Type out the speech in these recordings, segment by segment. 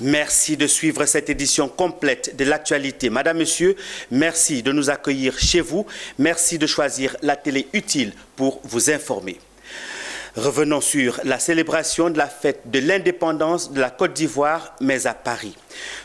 Merci de suivre cette édition complète de l'actualité. Madame, Monsieur, merci de nous accueillir chez vous. Merci de choisir la télé utile pour vous informer. Revenons sur la célébration de la fête de l'indépendance de la Côte d'Ivoire, mais à Paris.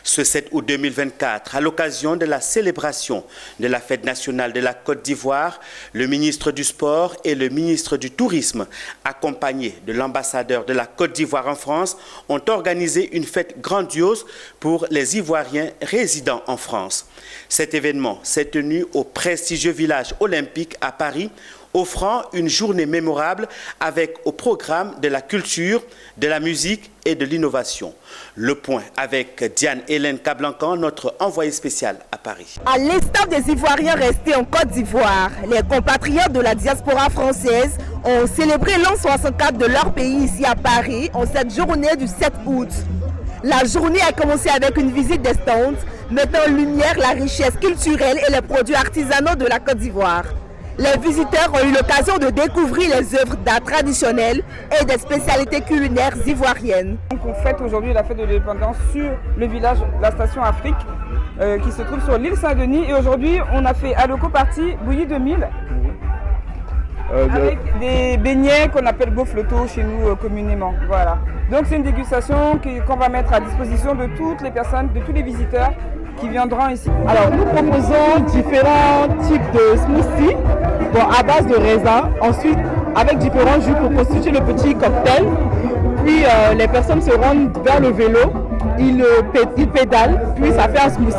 Ce 7 août 2024, à l'occasion de la célébration de la fête nationale de la Côte d'Ivoire, le ministre du Sport et le ministre du Tourisme, accompagnés de l'ambassadeur de la Côte d'Ivoire en France, ont organisé une fête grandiose pour les Ivoiriens résidant en France. Cet événement s'est tenu au prestigieux village olympique à Paris, offrant une journée mémorable avec au programme de la culture, de la musique et de l'innovation. Le point avec Diane-Hélène Cablancan, notre envoyée spéciale à Paris. À l'instar des Ivoiriens restés en Côte d'Ivoire, les compatriotes de la diaspora française ont célébré l'an 64 de leur pays ici à Paris en cette journée du 7 août. La journée a commencé avec une visite des stands, mettant en lumière la richesse culturelle et les produits artisanaux de la Côte d'Ivoire. Les visiteurs ont eu l'occasion de découvrir les œuvres d'art traditionnelles et des spécialités culinaires ivoiriennes. Donc on fête aujourd'hui la fête de l'indépendance sur le village, la station Afrique, qui se trouve sur l'île Saint-Denis. Et aujourd'hui, on a fait Aloco Party Bouillie 2000, avec des beignets qu'on appelle gofloto chez nous communément. Voilà. Donc c'est une dégustation qu'on va mettre à disposition de toutes les personnes, de tous les visiteurs qui viendront ici. Alors nous proposons différents types de smoothies à base de raisin, ensuite avec différents jus pour constituer le petit cocktail. Puis les personnes se rendent vers le vélo, ils pédalent, puis ça fait un smoothie.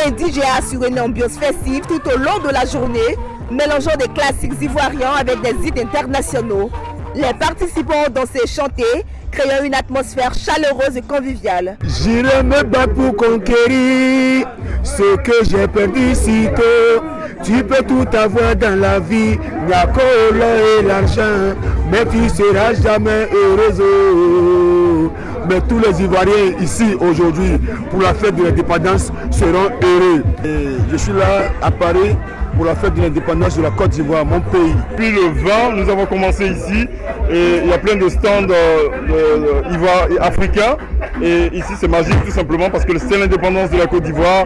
Un DJ a assuré une ambiance festive tout au long de la journée, mélangeant des classiques ivoiriens avec des hits internationaux. Les participants ont dansé et chanté, créant une atmosphère chaleureuse et conviviale. J'irai me battre pour conquérir ce que j'ai perdu si tôt. Tu peux tout avoir dans la vie, la couleur et l'argent, mais tu seras jamais heureuse. Mais tous les Ivoiriens ici aujourd'hui pour la fête de l'indépendance seront heureux. Et je suis là à Paris pour la fête de l'indépendance de la Côte d'Ivoire, mon pays. Puis le 20, nous avons commencé ici et il y a plein de stands ivoiriens et africains. Et ici c'est magique tout simplement parce que c'est l'indépendance de la Côte d'Ivoire.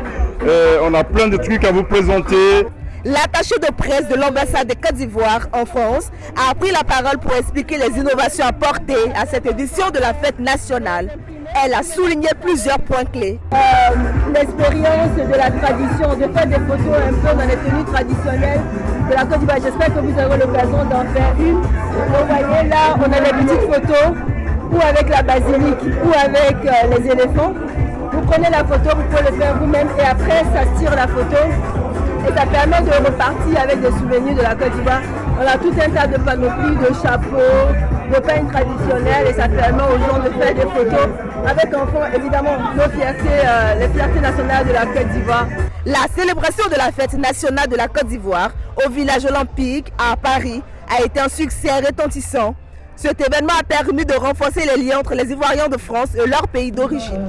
On a plein de trucs à vous présenter. L'attaché de presse de l'ambassade de Côte d'Ivoire en France a pris la parole pour expliquer les innovations apportées à cette édition de la fête nationale. Elle a souligné plusieurs points clés. L'expérience de la tradition, de faire des photos un peu dans les tenues traditionnelles de la Côte d'Ivoire. J'espère que vous aurez l'occasion d'en faire une. Vous voyez là, on a des petites photos, ou avec la basilique, ou avec les éléphants. Vous prenez la photo, vous pouvez le faire vous-même et après ça tire la photo. Et ça permet de repartir avec des souvenirs de la Côte d'Ivoire. On a tout un tas de panoplies, de chapeaux, de peignes traditionnelles et ça permet aux gens de faire des photos avec en fond évidemment nos fiertés, les fiertés nationales de la Côte d'Ivoire. La célébration de la fête nationale de la Côte d'Ivoire au village olympique à Paris a été un succès retentissant. Cet événement a permis de renforcer les liens entre les Ivoiriens de France et leur pays d'origine.